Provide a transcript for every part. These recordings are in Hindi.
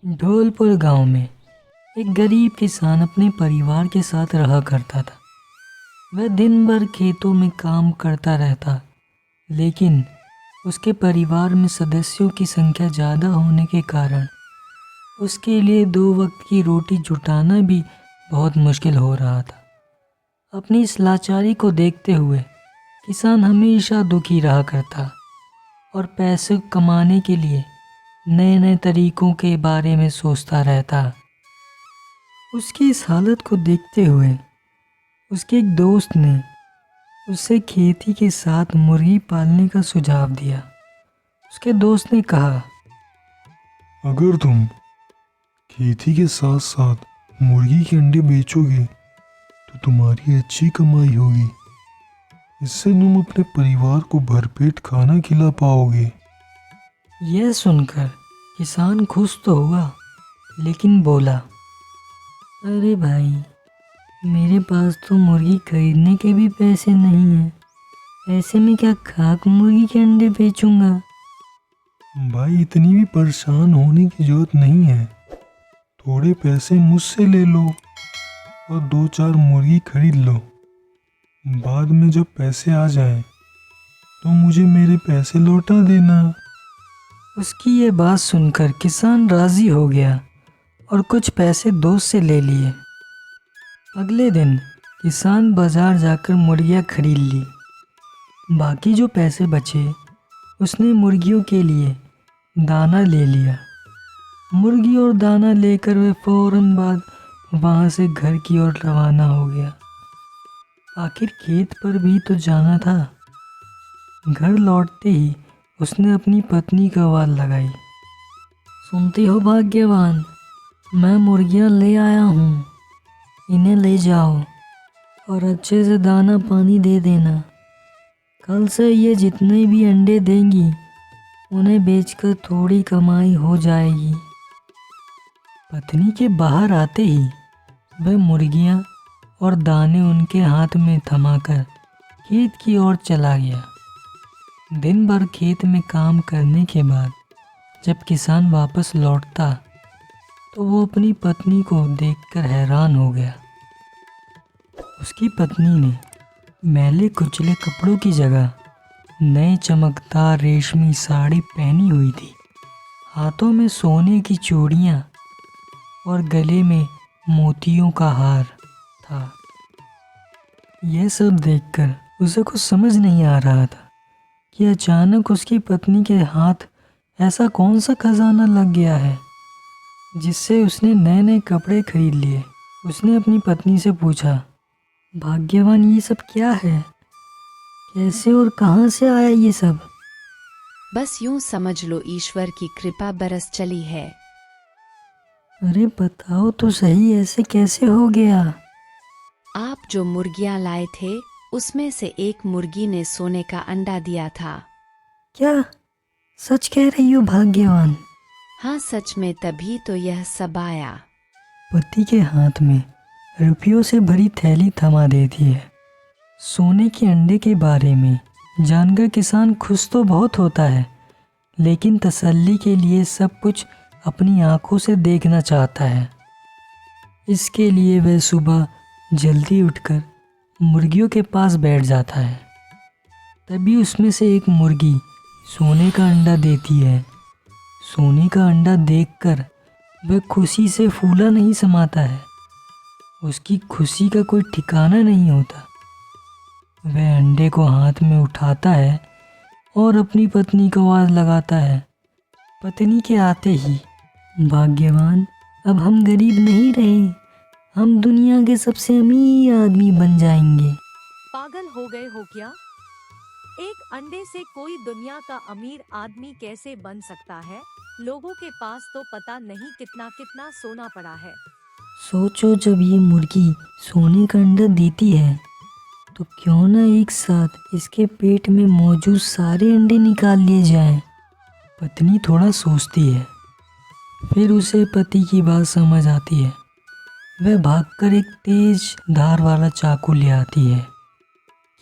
ढोलपुर गांव में एक गरीब किसान अपने परिवार के साथ रहा करता था। वह दिन भर खेतों में काम करता रहता, लेकिन उसके परिवार में सदस्यों की संख्या ज़्यादा होने के कारण उसके लिए दो वक्त की रोटी जुटाना भी बहुत मुश्किल हो रहा था। अपनी इस लाचारी को देखते हुए किसान हमेशा दुखी रहा करता और पैसे कमाने के लिए नए नए तरीकों के बारे में सोचता रहता। उसकी इस हालत को देखते हुए उसके एक दोस्त ने उसे खेती के साथ मुर्गी पालने का सुझाव दिया। उसके दोस्त ने कहा, अगर तुम खेती के साथ साथ मुर्गी के अंडे बेचोगे तो तुम्हारी अच्छी कमाई होगी। इससे तुम अपने परिवार को भरपेट खाना खिला पाओगे। यह सुनकर किसान खुश तो हुआ, लेकिन बोला, अरे भाई, मेरे पास तो मुर्गी खरीदने के भी पैसे नहीं हैं। ऐसे में क्या खाक मुर्गी के अंडे बेचूंगा। भाई, इतनी भी परेशान होने की जरूरत नहीं है। थोड़े पैसे मुझसे ले लो और 2-4 मुर्गी खरीद लो। बाद में जब पैसे आ जाएं तो मुझे मेरे पैसे लौटा देना। उसकी ये बात सुनकर किसान राजी हो गया और कुछ पैसे दोस्त से ले लिए। अगले दिन किसान बाजार जाकर मुर्गियाँ खरीद ली। बाकी जो पैसे बचे उसने मुर्गियों के लिए दाना ले लिया। मुर्गी और दाना लेकर वह फौरन बाद वहाँ से घर की ओर रवाना हो गया। आखिर खेत पर भी तो जाना था। घर लौटते ही उसने अपनी पत्नी को आवाज़ लगाई, सुनती हो भाग्यवान, मैं मुर्गियाँ ले आया हूँ, इन्हें ले जाओ और अच्छे से दाना पानी दे देना। कल से ये जितने भी अंडे देंगी उन्हें बेचकर थोड़ी कमाई हो जाएगी। पत्नी के बाहर आते ही वह मुर्गियाँ और दाने उनके हाथ में थमाकर खेत की ओर चला गया। दिन भर खेत में काम करने के बाद जब किसान वापस लौटता तो वो अपनी पत्नी को देखकर हैरान हो गया। उसकी पत्नी ने मैले कुचले कपड़ों की जगह नई चमकदार रेशमी साड़ी पहनी हुई थी। हाथों में सोने की चूड़ियाँ और गले में मोतियों का हार था। यह सब देखकर उसे कुछ समझ नहीं आ रहा था कि अचानक उसकी पत्नी के हाथ ऐसा कौन सा खजाना लग गया है जिससे उसने नए नए कपड़े खरीद लिए। उसने अपनी पत्नी से पूछा, भाग्यवान, ये सब क्या है? कैसे और कहाँ से आया ये सब? बस यूं समझ लो, ईश्वर की कृपा बरस चली है। अरे बताओ तो सही, ऐसे कैसे हो गया? आप जो मुर्गियां लाए थे उसमें से एक मुर्गी ने सोने का अंडा दिया था। क्या सच कह रही हो भाग्यवान? हाँ, सच में, तभी तो यह सब आया। पति के हाथ में रुपयों से भरी थैली थमा देती है। सोने के अंडे के बारे में जानकर किसान खुश तो बहुत होता है, लेकिन तसल्ली के लिए सब कुछ अपनी आंखों से देखना चाहता है। इसके लिए वह सुबह जल्दी उठकर मुर्गियों के पास बैठ जाता है। तभी उसमें से एक मुर्गी सोने का अंडा देती है। सोने का अंडा देखकर वह खुशी से फूला नहीं समाता है। उसकी खुशी का कोई ठिकाना नहीं होता। वह अंडे को हाथ में उठाता है और अपनी पत्नी को आवाज़ लगाता है। पत्नी के आते ही, भाग्यवान, अब हम गरीब नहीं रहे, हम दुनिया के सबसे अमीर आदमी बन जाएंगे। पागल हो गए हो क्या? एक अंडे से कोई दुनिया का अमीर आदमी कैसे बन सकता है? लोगों के पास तो पता नहीं कितना कितना सोना पड़ा है। सोचो, जब ये मुर्गी सोने का अंडा देती है तो क्यों ना एक साथ इसके पेट में मौजूद सारे अंडे निकाल लिए जाएं। पत्नी थोड़ा सोचती है, फिर उसे पति की बात समझ आती है। वह भागकर एक तेज धार वाला चाकू ले आती है।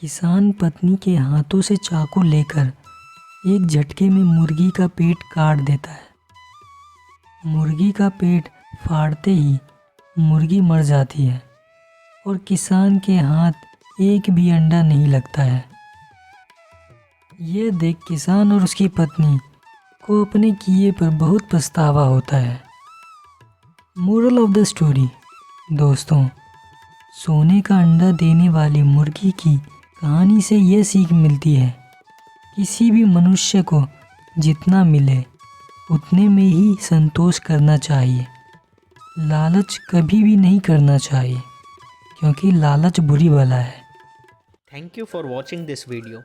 किसान पत्नी के हाथों से चाकू लेकर एक झटके में मुर्गी का पेट काट देता है। मुर्गी का पेट फाड़ते ही मुर्गी मर जाती है और किसान के हाथ एक भी अंडा नहीं लगता है। यह देख किसान और उसकी पत्नी को अपने किए पर बहुत पछतावा होता है। मोरल ऑफ द स्टोरी, दोस्तों, सोने का अंडा देने वाली मुर्गी की कहानी से यह सीख मिलती है, किसी भी मनुष्य को जितना मिले उतने में ही संतोष करना चाहिए। लालच कभी भी नहीं करना चाहिए, क्योंकि लालच बुरी बला है। Thank you for watching this video.